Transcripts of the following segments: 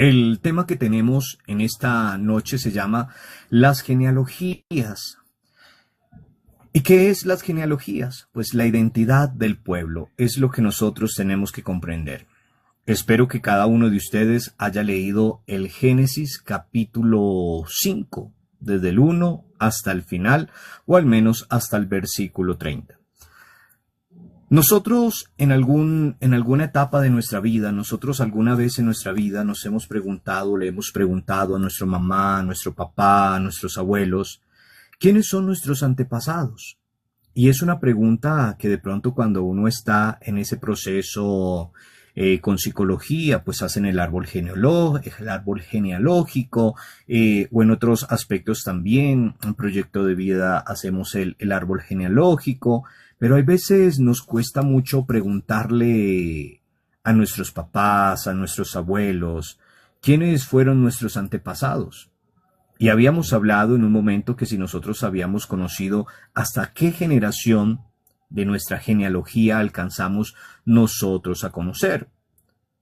El tema que tenemos en esta noche se llama las genealogías. ¿Y qué es las genealogías? Pues la identidad del pueblo es lo que nosotros tenemos que comprender. Espero que cada uno de ustedes haya leído el Génesis capítulo 5, desde el 1 hasta el final, o al menos hasta el versículo 30. Nosotros en alguna etapa de nuestra vida, nosotros alguna vez en nuestra vida nos hemos preguntado, le hemos preguntado a nuestra mamá, a nuestro papá, a nuestros abuelos, ¿quiénes son nuestros antepasados? Y es una pregunta que de pronto cuando uno está en ese proceso con psicología, pues hacen el árbol genealógico, o en otros aspectos también, en proyecto de vida hacemos el árbol genealógico, pero hay veces nos cuesta mucho preguntarle a nuestros papás, a nuestros abuelos, quiénes fueron nuestros antepasados. Y habíamos hablado en un momento que si nosotros habíamos conocido hasta qué generación de nuestra genealogía alcanzamos nosotros a conocer.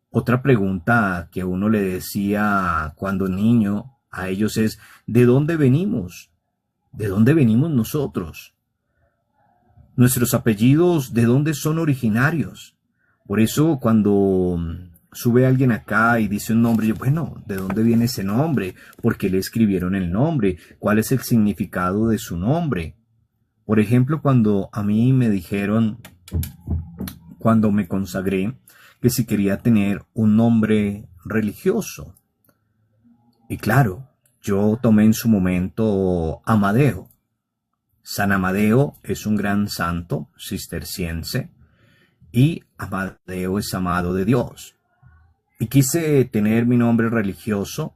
Otra pregunta que uno le decía cuando niño a ellos es, ¿de dónde venimos? ¿De dónde venimos nosotros? Nuestros apellidos, ¿de dónde son originarios? Por eso cuando sube alguien acá y dice un nombre, yo, bueno, ¿de dónde viene ese nombre? ¿Por qué le escribieron el nombre? ¿Cuál es el significado de su nombre? Por ejemplo, cuando a mí me dijeron, cuando me consagré, que si quería tener un nombre religioso. Y claro, yo tomé en su momento Amadeo. San Amadeo es un gran santo cisterciense y Amadeo es amado de Dios. Y quise tener mi nombre religioso,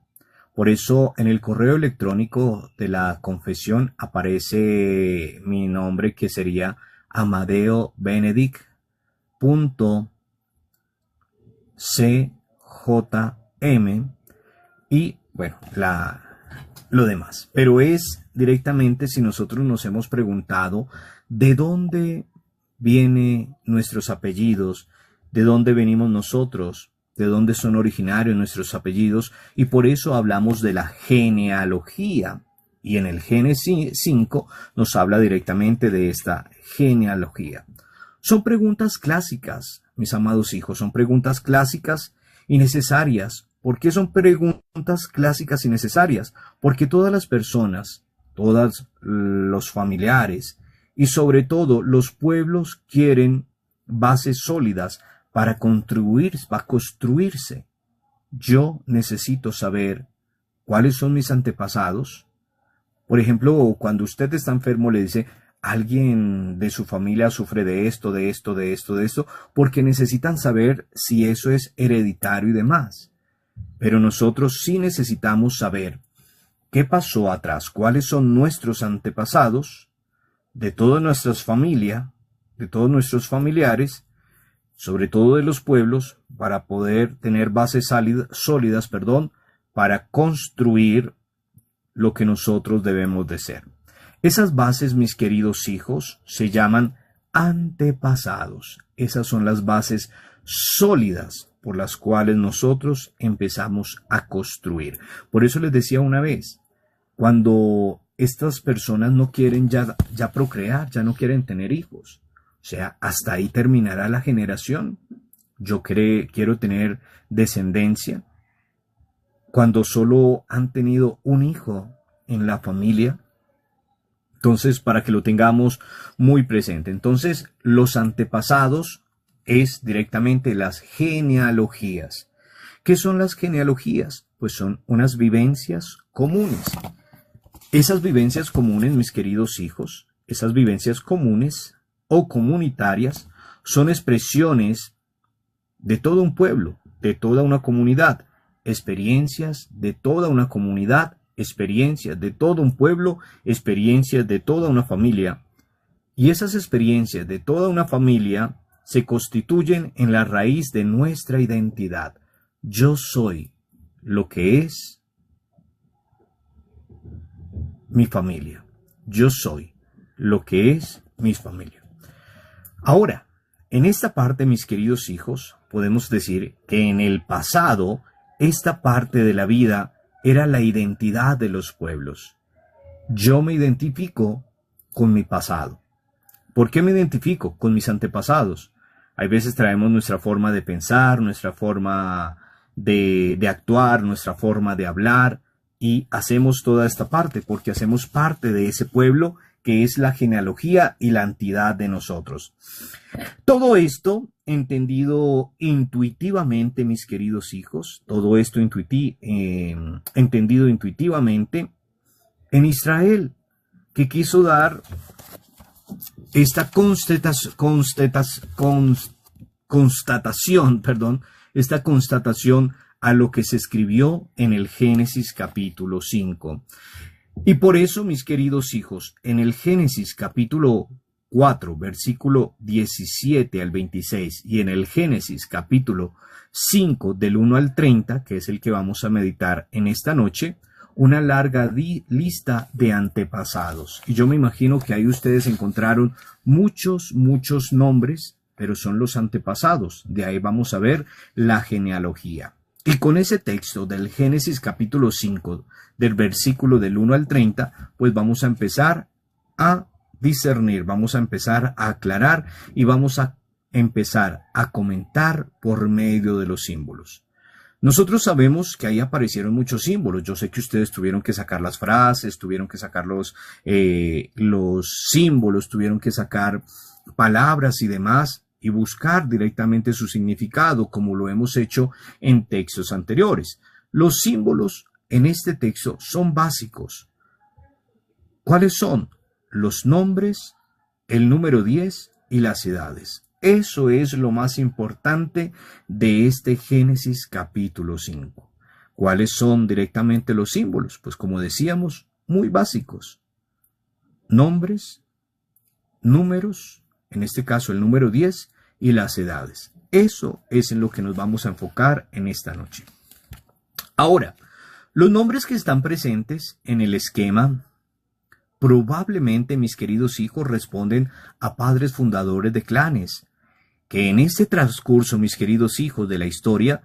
por eso en el correo electrónico de la confesión aparece mi nombre que sería amadeobenedict.cjm y bueno, lo demás. Pero es directamente si nosotros nos hemos preguntado de dónde vienen nuestros apellidos, de dónde venimos nosotros, de dónde son originarios nuestros apellidos, y por eso hablamos de la genealogía. Y en el Génesis 5 nos habla directamente de esta genealogía. Son preguntas clásicas, mis amados hijos, son preguntas clásicas y necesarias. ¿Por qué son preguntas clásicas y necesarias? Porque todas las personas, todos los familiares y sobre todo los pueblos quieren bases sólidas para construirse. Yo necesito saber cuáles son mis antepasados. Por ejemplo, cuando usted está enfermo le dice, alguien de su familia sufre de esto, de esto, de esto, de esto, porque necesitan saber si eso es hereditario y demás. Pero nosotros sí necesitamos saber qué pasó atrás, cuáles son nuestros antepasados, de todas nuestras familias, de todos nuestros familiares, sobre todo de los pueblos, para poder tener bases sólidas, para construir lo que nosotros debemos de ser. Esas bases, mis queridos hijos, se llaman antepasados. Esas son las bases sólidas por las cuales nosotros empezamos a construir. Por eso les decía una vez, cuando estas personas no quieren ya procrear, ya no quieren tener hijos, o sea, hasta ahí terminará la generación. Yo quiero tener descendencia. Cuando solo han tenido un hijo en la familia, entonces para que lo tengamos muy presente. Entonces, los antepasados es directamente las genealogías. ¿Qué son las genealogías? Pues son unas vivencias comunes. Esas vivencias comunes, mis queridos hijos, esas vivencias comunes o comunitarias son expresiones de todo un pueblo, de toda una comunidad, experiencias de toda una comunidad, experiencias de todo un pueblo, experiencias de toda una familia. Y esas experiencias de toda una familia se constituyen en la raíz de nuestra identidad. Yo soy lo que es mi familia. Yo soy lo que es mi familia. Ahora, en esta parte, mis queridos hijos, podemos decir que en el pasado esta parte de la vida era la identidad de los pueblos. Yo me identifico con mi pasado. ¿Por qué me identifico? Con mis antepasados. Hay veces traemos nuestra forma de pensar, nuestra forma de actuar, nuestra forma de hablar y hacemos toda esta parte porque hacemos parte de ese pueblo que es la genealogía y la entidad de nosotros. Todo esto entendido intuitivamente, mis queridos hijos, todo esto entendido intuitivamente en Israel, que quiso dar esta constatación a lo que se escribió en el Génesis capítulo 5. Y por eso, mis queridos hijos, en el Génesis capítulo 4, versículo 17 al 26, y en el Génesis capítulo 5, del 1 al 30, que es el que vamos a meditar en esta noche, una larga lista de antepasados. Y yo me imagino que ahí ustedes encontraron muchos nombres, pero son los antepasados. De ahí vamos a ver la genealogía. Y con ese texto del Génesis capítulo 5, del versículo del 1 al 30, pues vamos a empezar a discernir, vamos a empezar a aclarar y vamos a empezar a comentar por medio de los símbolos. Nosotros sabemos que ahí aparecieron muchos símbolos. Yo sé que ustedes tuvieron que sacar las frases, tuvieron que sacar los símbolos, tuvieron que sacar palabras y demás y buscar directamente su significado, como lo hemos hecho en textos anteriores. Los símbolos en este texto son básicos. ¿Cuáles son? Los nombres, el número 10 y las edades. Eso es lo más importante de este Génesis capítulo 5. ¿Cuáles son directamente los símbolos? Pues como decíamos, muy básicos. Nombres, números, en este caso el número 10 y las edades. Eso es en lo que nos vamos a enfocar en esta noche. Ahora, los nombres que están presentes en el esquema probablemente, mis queridos hijos, responden a padres fundadores de clanes, que en este transcurso, mis queridos hijos, de la historia,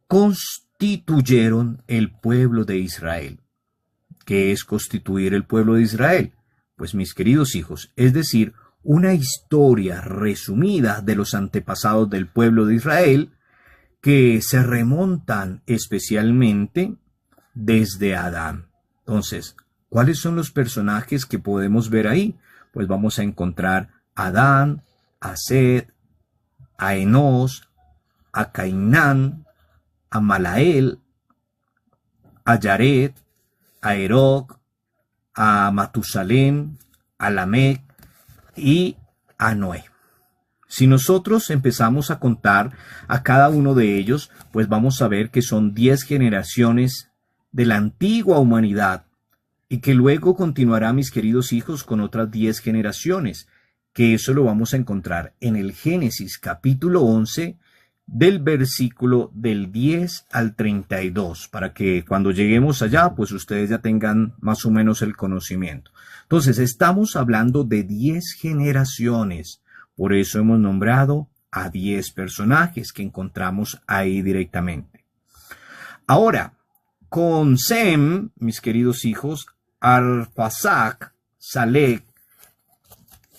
constituyeron el pueblo de Israel. ¿Qué es constituir el pueblo de Israel? Pues, mis queridos hijos, es decir, una historia resumida de los antepasados del pueblo de Israel que se remontan especialmente desde Adán. Entonces, ¿cuáles son los personajes que podemos ver ahí? Pues vamos a encontrar a Adán, a Set, a Enos, a Cainán, a Malael, a Yared, a Enoc, a Matusalén, a Lamec y a Noé. Si nosotros empezamos a contar a cada uno de ellos, pues vamos a ver que son 10 generaciones de la antigua humanidad y que luego continuará, mis queridos hijos, con otras 10 generaciones, que eso lo vamos a encontrar en el Génesis capítulo 11, del versículo del 10 al 32, para que cuando lleguemos allá, pues ustedes ya tengan más o menos el conocimiento. Entonces, estamos hablando de 10 generaciones, por eso hemos nombrado a 10 personajes que encontramos ahí directamente. Ahora, con Sem, mis queridos hijos, Arphaxad, Salec,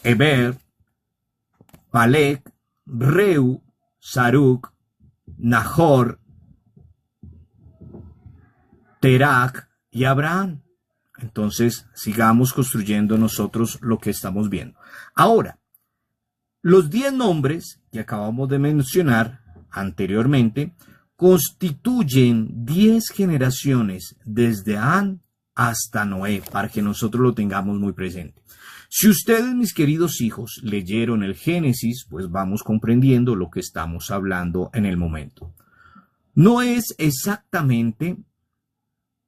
Eber, Palec, Reu, Saruc, Nahor, Terach y Abraham. Entonces, sigamos construyendo nosotros lo que estamos viendo. Ahora, los 10 nombres que acabamos de mencionar anteriormente constituyen 10 generaciones desde Adán hasta Noé, para que nosotros lo tengamos muy presente. Si ustedes, mis queridos hijos, leyeron el Génesis, pues vamos comprendiendo lo que estamos hablando en el momento. No es exactamente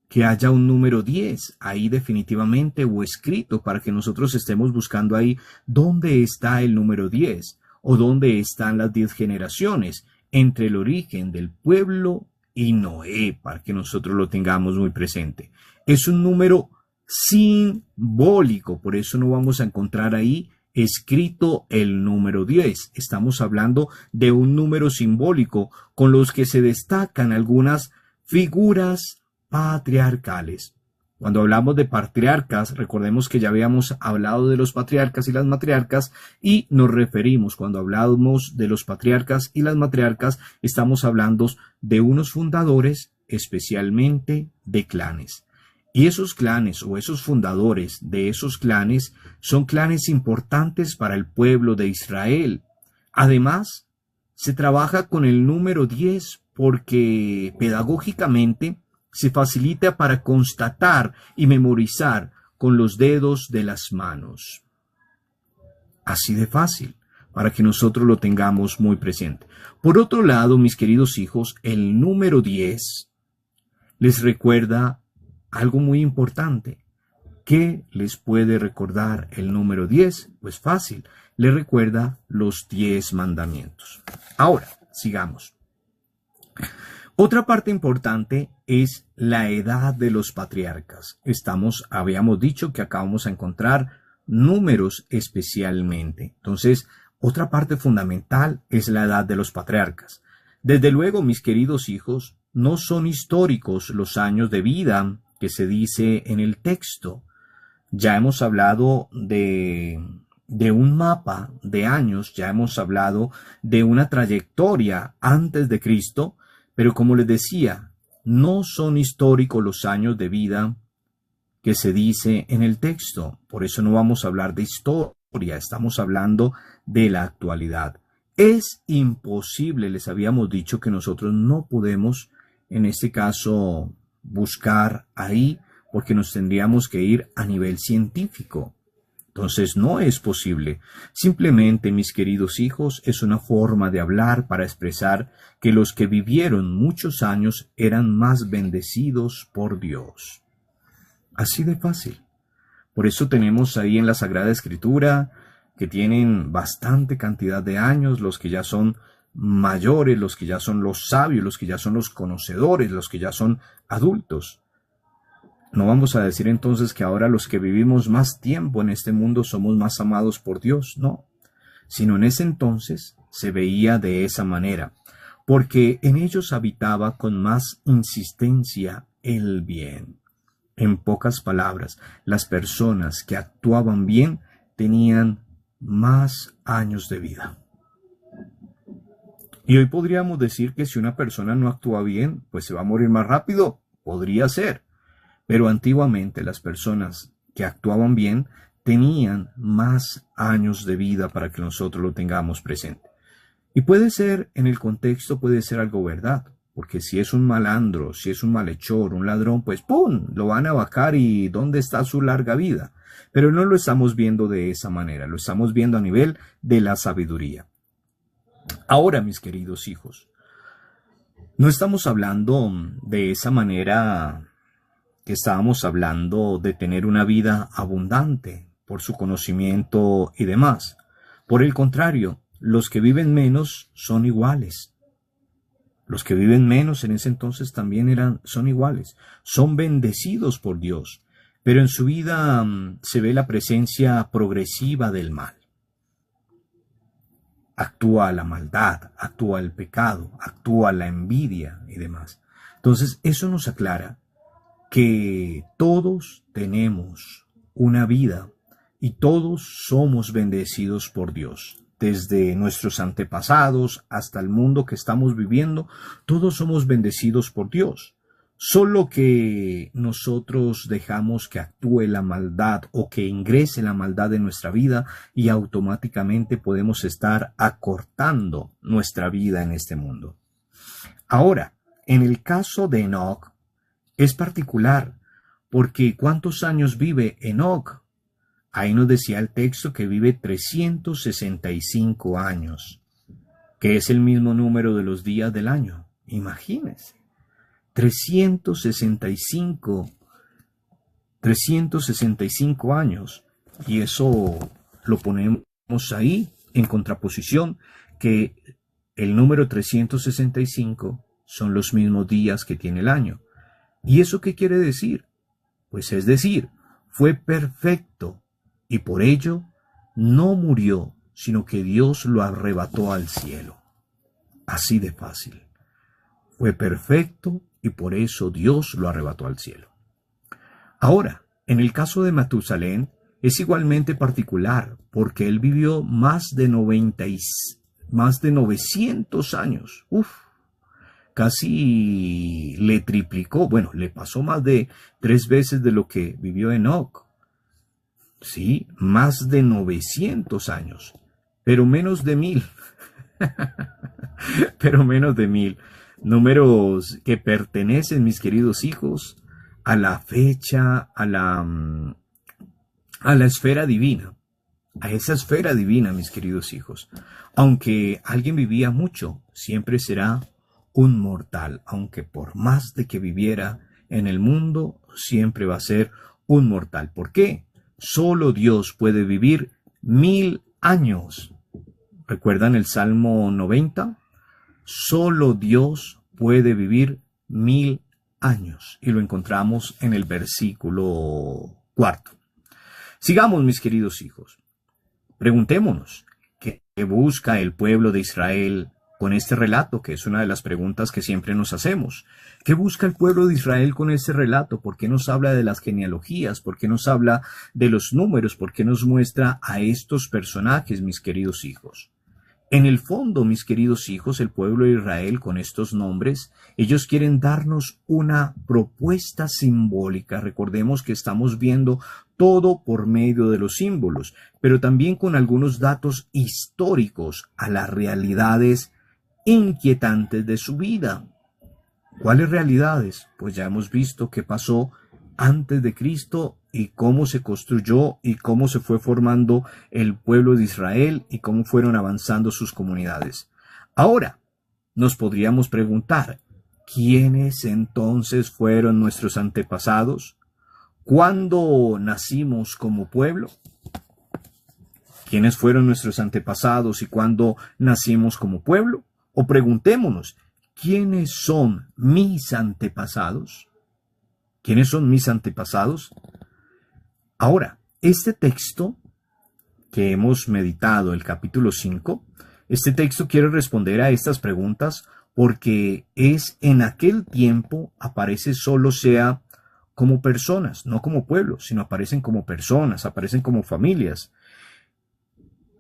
que haya un número 10 ahí definitivamente o escrito para que nosotros estemos buscando ahí dónde está el número 10 o dónde están las 10 generaciones entre el origen del pueblo y Noé, para que nosotros lo tengamos muy presente. Es un número simbólico, por eso no vamos a encontrar ahí escrito el número 10. Estamos hablando de un número simbólico con los que se destacan algunas figuras patriarcales. Cuando hablamos de patriarcas, recordemos que ya habíamos hablado de los patriarcas y las matriarcas y nos referimos, cuando hablamos de los patriarcas y las matriarcas, estamos hablando de unos fundadores, especialmente de clanes. Y esos clanes o esos fundadores de esos clanes son clanes importantes para el pueblo de Israel. Además, se trabaja con el número 10 porque pedagógicamente se facilita para constatar y memorizar con los dedos de las manos. Así de fácil, para que nosotros lo tengamos muy presente. Por otro lado, mis queridos hijos, el número 10 les recuerda algo muy importante. ¿Qué les puede recordar el número 10? Pues fácil, les recuerda los 10 mandamientos. Ahora, sigamos. Otra parte importante es la edad de los patriarcas. Habíamos dicho que acá vamos a encontrar números especialmente. Entonces, otra parte fundamental es la edad de los patriarcas. Desde luego, mis queridos hijos, no son históricos los años de vida que se dice en el texto. Ya hemos hablado de un mapa de años, ya hemos hablado de una trayectoria antes de Cristo, pero como les decía, no son históricos los años de vida que se dice en el texto. Por eso no vamos a hablar de historia, estamos hablando de la actualidad. Es imposible, les habíamos dicho que nosotros no podemos, en este caso, buscar ahí, porque nos tendríamos que ir a nivel científico. Entonces no es posible. Simplemente, mis queridos hijos, es una forma de hablar para expresar que los que vivieron muchos años eran más bendecidos por Dios. Así de fácil. Por eso tenemos ahí en la Sagrada Escritura que tienen bastante cantidad de años, los que ya son mayores, los que ya son los sabios, los que ya son los conocedores, los que ya son adultos. No vamos a decir entonces que ahora los que vivimos más tiempo en este mundo somos más amados por Dios, no, sino en ese entonces se veía de esa manera, porque en ellos habitaba con más insistencia el bien. En pocas palabras, las personas que actuaban bien tenían más años de vida. Y hoy podríamos decir que si una persona no actúa bien, pues se va a morir más rápido, podría ser. Pero antiguamente las personas que actuaban bien tenían más años de vida para que nosotros lo tengamos presente. Y puede ser, en el contexto, puede ser algo verdad, porque si es un malandro, si es un malhechor, un ladrón, pues ¡pum!, lo van a vacar y ¿dónde está su larga vida? Pero no lo estamos viendo de esa manera, lo estamos viendo a nivel de la sabiduría. Ahora, mis queridos hijos, no estamos hablando de esa manera que estábamos hablando de tener una vida abundante por su conocimiento y demás. Por el contrario, los que viven menos son iguales. Los que viven menos en ese entonces también son iguales. Son bendecidos por Dios, pero en su vida se ve la presencia progresiva del mal. Actúa la maldad, actúa el pecado, actúa la envidia y demás. Entonces, eso nos aclara que todos tenemos una vida y todos somos bendecidos por Dios. Desde nuestros antepasados hasta el mundo que estamos viviendo, todos somos bendecidos por Dios. Solo que nosotros dejamos que actúe la maldad o que ingrese la maldad en nuestra vida y automáticamente podemos estar acortando nuestra vida en este mundo. Ahora, en el caso de Enoc, es particular, porque ¿cuántos años vive Enoc? Ahí nos decía el texto que vive 365 años, que es el mismo número de los días del año. Imagínense, 365 años, y eso lo ponemos ahí en contraposición, que el número 365 son los mismos días que tiene el año. ¿Y eso qué quiere decir? Pues es decir, fue perfecto y por ello no murió, sino que Dios lo arrebató al cielo. Así de fácil. Fue perfecto y por eso Dios lo arrebató al cielo. Ahora, en el caso de Matusalén, es igualmente particular, porque él vivió más de 900 años. Casi le triplicó, bueno, le pasó más de 3 veces de lo que vivió Enoc. Sí, más de 900 años, pero menos de 1000. Pero menos de 1000. Números que pertenecen, mis queridos hijos, a la fecha, a la esfera divina. A esa esfera divina, mis queridos hijos. Aunque alguien vivía mucho, siempre será un mortal. Aunque por más de que viviera en el mundo, siempre va a ser un mortal. ¿Por qué? Solo Dios puede vivir 1000 años. ¿Recuerdan el Salmo 90? Solo Dios puede vivir 1000 años. Y lo encontramos en el versículo 4. Sigamos, mis queridos hijos. Preguntémonos, ¿qué busca el pueblo de Israel con este relato? Que es una de las preguntas que siempre nos hacemos. ¿Qué busca el pueblo de Israel con este relato? ¿Por qué nos habla de las genealogías? ¿Por qué nos habla de los números? ¿Por qué nos muestra a estos personajes, mis queridos hijos? En el fondo, mis queridos hijos, el pueblo de Israel con estos nombres, ellos quieren darnos una propuesta simbólica. Recordemos que estamos viendo todo por medio de los símbolos, pero también con algunos datos históricos a las realidades inquietantes de su vida. ¿Cuáles realidades? Pues ya hemos visto qué pasó antes de Cristo y cómo se construyó y cómo se fue formando el pueblo de Israel y cómo fueron avanzando sus comunidades. Ahora, nos podríamos preguntar, ¿quiénes entonces fueron nuestros antepasados? ¿Cuándo nacimos como pueblo? ¿Quiénes fueron nuestros antepasados y cuándo nacimos como pueblo? O preguntémonos, ¿quiénes son mis antepasados? ¿Quiénes son mis antepasados? Ahora, este texto que hemos meditado, el capítulo 5, este texto quiere responder a estas preguntas porque es en aquel tiempo aparece solo sea como personas, no como pueblo, sino aparecen como personas, aparecen como familias.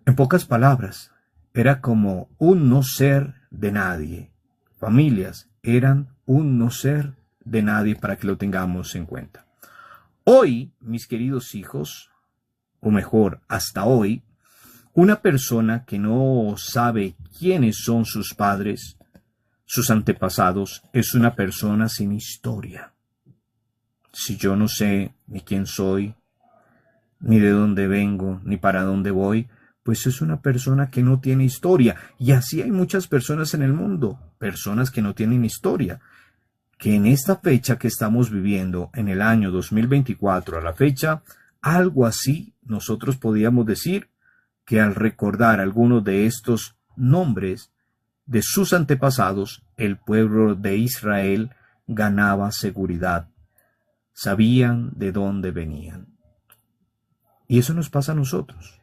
En pocas palabras, era como un no ser de nadie. Familias eran un no ser de nadie para que lo tengamos en cuenta. Hoy, mis queridos hijos, o mejor, hasta hoy, una persona que no sabe quiénes son sus padres, sus antepasados, es una persona sin historia. Si yo no sé ni quién soy, ni de dónde vengo, ni para dónde voy, pues es una persona que no tiene historia. Y así hay muchas personas en el mundo, personas que no tienen historia, que en esta fecha que estamos viviendo, en el año 2024, a la fecha, algo así nosotros podíamos decir que al recordar algunos de estos nombres de sus antepasados, el pueblo de Israel ganaba seguridad. Sabían de dónde venían. Y eso nos pasa a nosotros.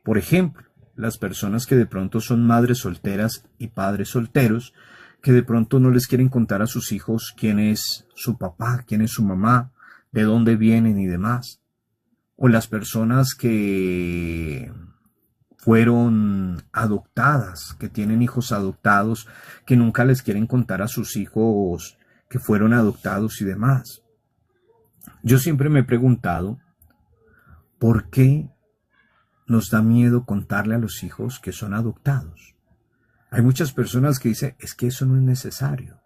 Por ejemplo, las personas que de pronto son madres solteras y padres solteros, que de pronto no les quieren contar a sus hijos quién es su papá, quién es su mamá, de dónde vienen y demás. O las personas que fueron adoptadas, que tienen hijos adoptados, que nunca les quieren contar a sus hijos que fueron adoptados y demás. Yo siempre me he preguntado, ¿por qué nos da miedo contarle a los hijos que son adoptados? Hay muchas personas que dicen, es que eso no es necesario.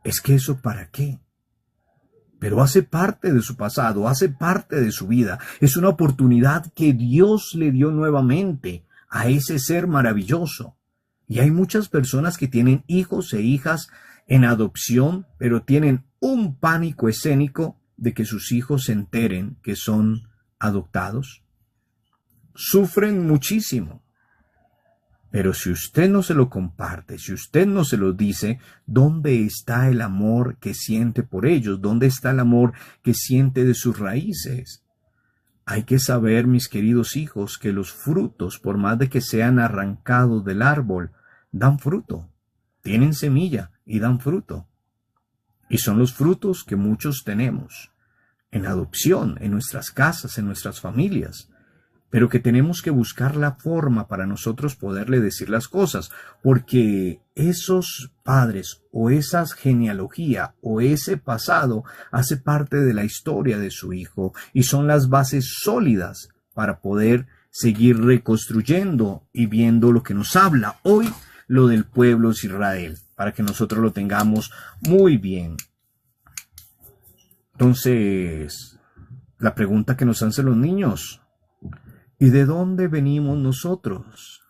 Es que eso ¿para qué? Pero hace parte de su pasado, hace parte de su vida. Es una oportunidad que Dios le dio nuevamente a ese ser maravilloso. Y hay muchas personas que tienen hijos e hijas en adopción, pero tienen un pánico escénico de que sus hijos se enteren que son adoptados. Sufren muchísimo. Pero si usted no se lo comparte, si usted no se lo dice, ¿dónde está el amor que siente por ellos? ¿Dónde está el amor que siente de sus raíces? Hay que saber, mis queridos hijos, que los frutos, por más de que sean arrancados del árbol, dan fruto, tienen semilla, y dan fruto. Y son los frutos que muchos tenemos en adopción, en nuestras casas, en nuestras familias, pero que tenemos que buscar la forma para nosotros poderle decir las cosas, porque esos padres o esa genealogía o ese pasado hace parte de la historia de su hijo y son las bases sólidas para poder seguir reconstruyendo y viendo lo que nos habla hoy, lo del pueblo de Israel, para que nosotros lo tengamos muy bien. Entonces, la pregunta que nos hacen los niños: ¿y de dónde venimos nosotros?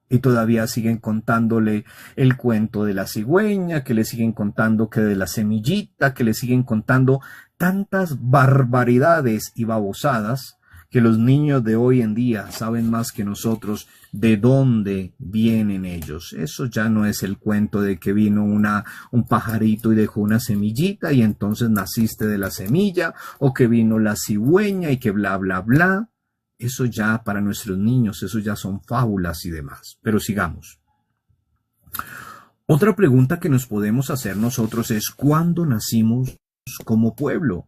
Y todavía siguen contándole el cuento de la cigüeña, que le siguen contando que de la semillita, que le siguen contando tantas barbaridades y babosadas que los niños de hoy en día saben más que nosotros de dónde vienen ellos. Eso ya no es el cuento de que vino un pajarito y dejó una semillita y entonces naciste de la semilla, o que vino la cigüeña y que bla, bla, bla. Eso ya para nuestros niños, eso ya son fábulas y demás. Pero sigamos. Otra pregunta que nos podemos hacer nosotros es: ¿cuándo nacimos como pueblo?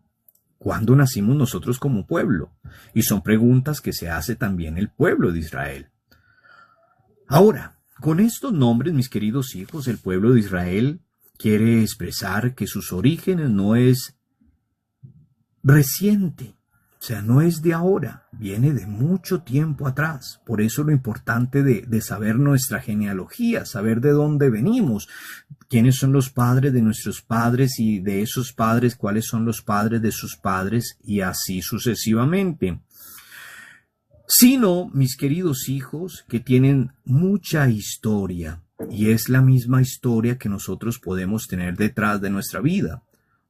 ¿Cuándo nacimos nosotros como pueblo? Y son preguntas que se hace también el pueblo de Israel. Ahora, con estos nombres, mis queridos hijos, el pueblo de Israel quiere expresar que sus orígenes no es reciente. O sea, no es de ahora, viene de mucho tiempo atrás. Por eso lo importante de saber nuestra genealogía, saber de dónde venimos, quiénes son los padres de nuestros padres y de esos padres, cuáles son los padres de sus padres y así sucesivamente. Sino, mis queridos hijos, que tienen mucha historia y es la misma historia que nosotros podemos tener detrás de nuestra vida.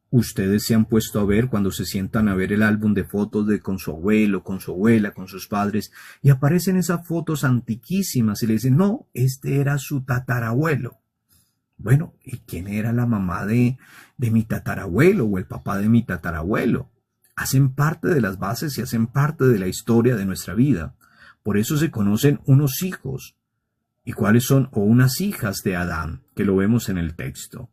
Ustedes se han puesto a ver cuando se sientan a ver el álbum de fotos con su abuelo, con su abuela, con sus padres, y aparecen esas fotos antiquísimas y le dicen: no, este era su tatarabuelo. Bueno, ¿y quién era la mamá de mi tatarabuelo o el papá de mi tatarabuelo? Hacen parte de las bases y hacen parte de la historia de nuestra vida. Por eso se conocen unos hijos. ¿Y cuáles son? O unas hijas de Adán, que lo vemos en el texto.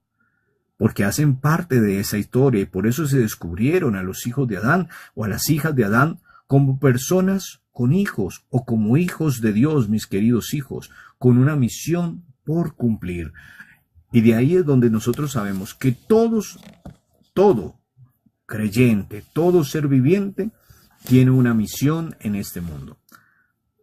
Porque hacen parte de esa historia y por eso se descubrieron a los hijos de Adán o a las hijas de Adán como personas con hijos o como hijos de Dios, mis queridos hijos, con una misión por cumplir. Y de ahí es donde nosotros sabemos que todo creyente, todo ser viviente tiene una misión en este mundo.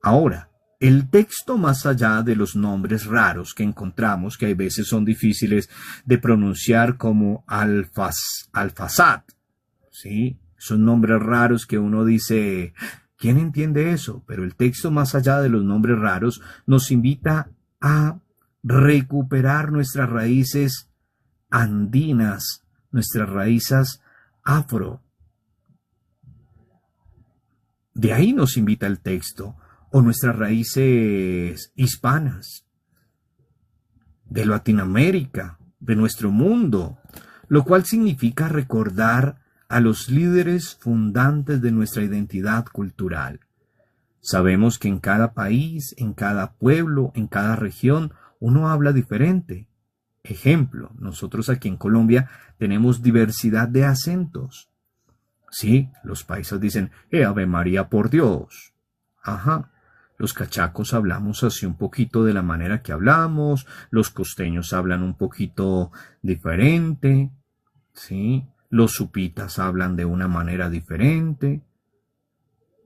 Ahora, el texto, más allá de los nombres raros que encontramos, que a veces son difíciles de pronunciar, como Alfasad, ¿sí? Son nombres raros que uno dice: ¿quién entiende eso? Pero el texto, más allá de los nombres raros, nos invita a recuperar nuestras raíces andinas, nuestras raíces afro. De ahí nos invita el texto. O nuestras raíces hispanas, de Latinoamérica, de nuestro mundo, lo cual significa recordar a los líderes fundantes de nuestra identidad cultural. Sabemos que en cada país, en cada pueblo, en cada región, uno habla diferente. Ejemplo, nosotros aquí en Colombia tenemos diversidad de acentos. Sí, los paisas dicen: Ave María por Dios. Ajá. Los cachacos hablamos así un poquito de la manera que hablamos, los costeños hablan un poquito diferente, ¿sí? Los supitas hablan de una manera diferente,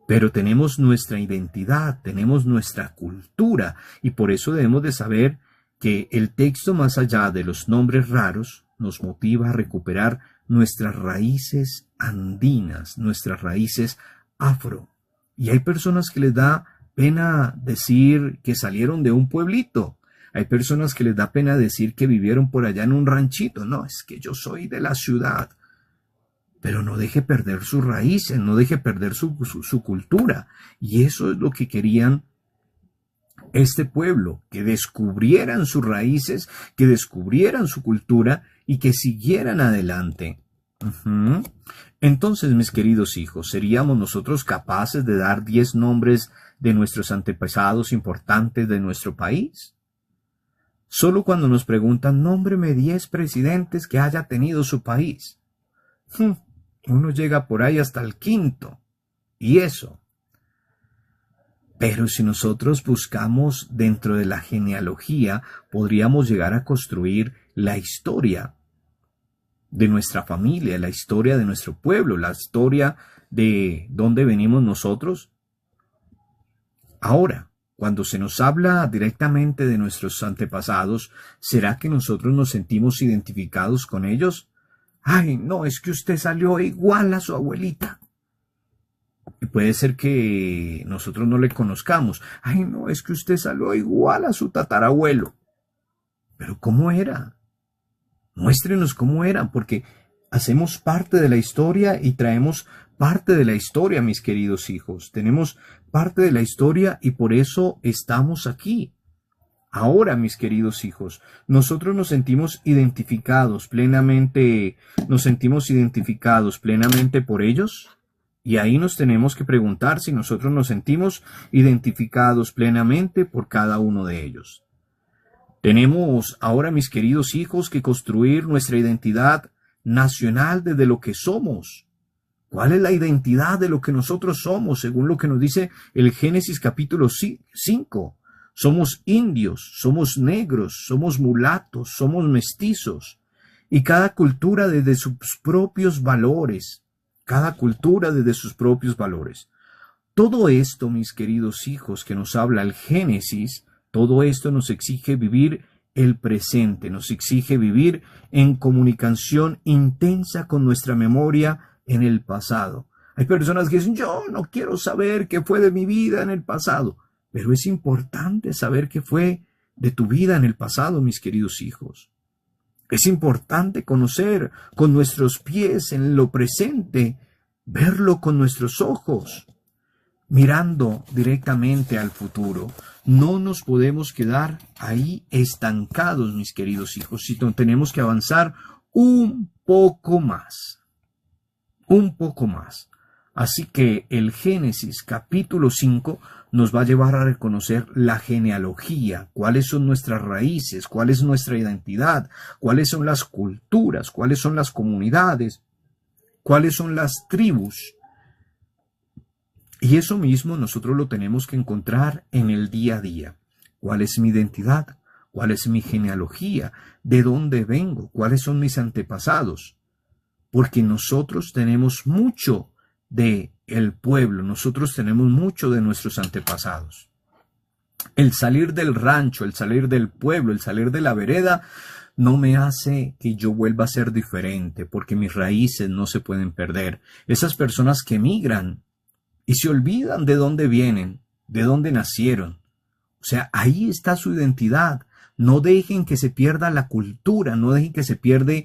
pero tenemos nuestra identidad, tenemos nuestra cultura, y por eso debemos de saber que el texto, más allá de los nombres raros, nos motiva a recuperar nuestras raíces andinas, nuestras raíces afro. Y hay personas que les da pena decir que salieron de un pueblito. Hay personas que les da pena decir que vivieron por allá en un ranchito. No, es que yo soy de la ciudad. Pero no deje perder sus raíces, no deje perder su cultura. Y eso es lo que querían este pueblo, que descubrieran sus raíces, que descubrieran su cultura y que siguieran adelante. Entonces, mis queridos hijos, ¿seríamos nosotros capaces de dar 10 nombres de nuestros antepasados importantes de nuestro país? Solo cuando nos preguntan, nómbreme 10 presidentes que haya tenido su país. Uno llega por ahí hasta el quinto. Y eso. Pero si nosotros buscamos dentro de la genealogía, podríamos llegar a construir la historia de nuestra familia, la historia de nuestro pueblo, la historia de dónde venimos nosotros. Ahora, cuando se nos habla directamente de nuestros antepasados, ¿será que nosotros nos sentimos identificados con ellos? Ay, no, es que usted salió igual a su abuelita. Y puede ser que nosotros no le conozcamos. Ay, no, es que usted salió igual a su tatarabuelo. Pero ¿cómo era? Muéstrenos cómo era, porque hacemos parte de la historia y traemos parte de la historia, mis queridos hijos. Tenemos parte de la historia y por eso estamos aquí. Ahora, mis queridos hijos, nosotros nos sentimos identificados plenamente por ellos. Y ahí nos tenemos que preguntar si nosotros nos sentimos identificados plenamente por cada uno de ellos. Tenemos ahora, mis queridos hijos, que construir nuestra identidad nacional desde lo que somos. ¿Cuál es la identidad de lo que nosotros somos, según lo que nos dice el Génesis capítulo 5? Somos indios, somos negros, somos mulatos, somos mestizos. Y cada cultura desde sus propios valores. Cada cultura desde sus propios valores. Todo esto, mis queridos hijos, que nos habla el Génesis, todo esto nos exige vivir el presente, nos exige vivir en comunicación intensa con nuestra memoria en el pasado. Hay personas que dicen, yo no quiero saber qué fue de mi vida en el pasado, pero es importante saber qué fue de tu vida en el pasado, mis queridos hijos. Es importante conocer con nuestros pies en lo presente, verlo con nuestros ojos, mirando directamente al futuro. No nos podemos quedar ahí estancados, mis queridos hijos, sino tenemos que avanzar un poco más. Un poco más. Así que el Génesis capítulo 5 nos va a llevar a reconocer la genealogía, cuáles son nuestras raíces, cuál es nuestra identidad, cuáles son las culturas, cuáles son las comunidades, cuáles son las tribus. Y eso mismo nosotros lo tenemos que encontrar en el día a día. ¿Cuál es mi identidad? ¿Cuál es mi genealogía? ¿De dónde vengo? ¿Cuáles son mis antepasados? Porque nosotros tenemos mucho de el pueblo, nosotros tenemos mucho de nuestros antepasados. El salir del rancho, el salir del pueblo, el salir de la vereda, no me hace que yo vuelva a ser diferente, porque mis raíces no se pueden perder. Esas personas que emigran y se olvidan de dónde vienen, de dónde nacieron. O sea, ahí está su identidad. No dejen que se pierda la cultura, no dejen que se pierda,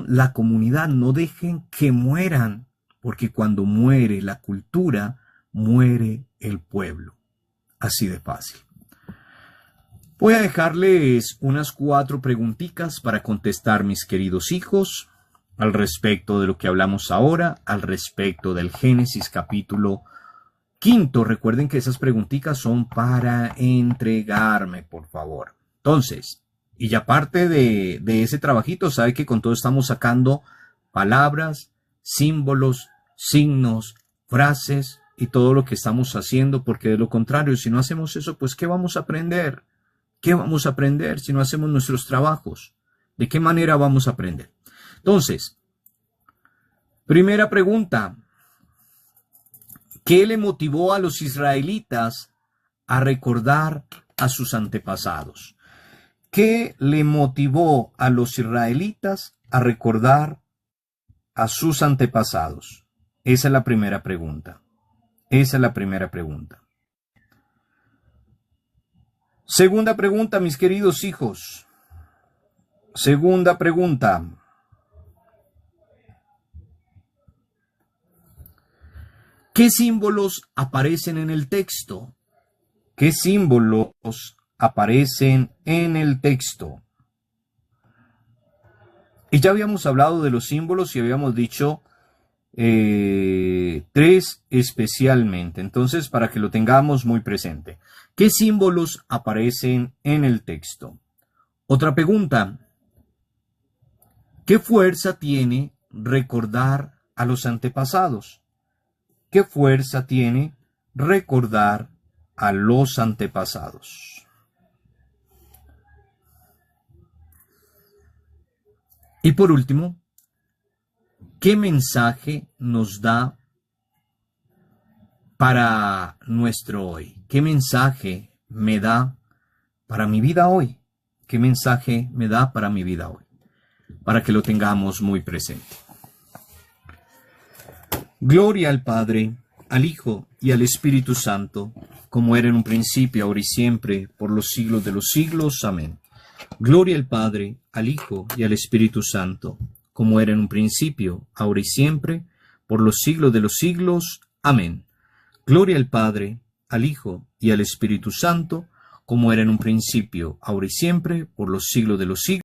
la comunidad, no dejen que mueran, porque cuando muere la cultura, muere el pueblo. Así de fácil. Voy a dejarles unas 4 preguntitas para contestar, mis queridos hijos, al respecto de lo que hablamos ahora, al respecto del Génesis capítulo 5. Recuerden que esas preguntitas son para entregarme, por favor. Entonces, y ya aparte de ese trabajito, sabe que con todo estamos sacando palabras, símbolos, signos, frases y todo lo que estamos haciendo, porque de lo contrario, si no hacemos eso, pues ¿qué vamos a aprender? ¿Qué vamos a aprender si no hacemos nuestros trabajos? ¿De qué manera vamos a aprender? Entonces, primera pregunta. ¿Qué le motivó a los israelitas a recordar a sus antepasados? ¿Qué le motivó a los israelitas a recordar a sus antepasados? Esa es la primera pregunta. Esa es la primera pregunta. Segunda pregunta, mis queridos hijos. Segunda pregunta. ¿Qué símbolos aparecen en el texto? ¿Qué símbolos aparecen en el texto? Y ya habíamos hablado de los símbolos y habíamos dicho 3 especialmente. Entonces, para que lo tengamos muy presente. ¿Qué símbolos aparecen en el texto? Otra pregunta. ¿Qué fuerza tiene recordar a los antepasados? ¿Qué fuerza tiene recordar a los antepasados? Y por último, ¿qué mensaje nos da para nuestro hoy? ¿Qué mensaje me da para mi vida hoy? ¿Qué mensaje me da para mi vida hoy? Para que lo tengamos muy presente. Gloria al Padre, al Hijo y al Espíritu Santo, como era en un principio, ahora y siempre, por los siglos de los siglos. Amén. Gloria al Padre, al Hijo y al Espíritu Santo, como era en un principio, ahora y siempre, por los siglos de los siglos. Amén. Gloria al Padre, al Hijo y al Espíritu Santo, como era en un principio, ahora y siempre, por los siglos de los siglos.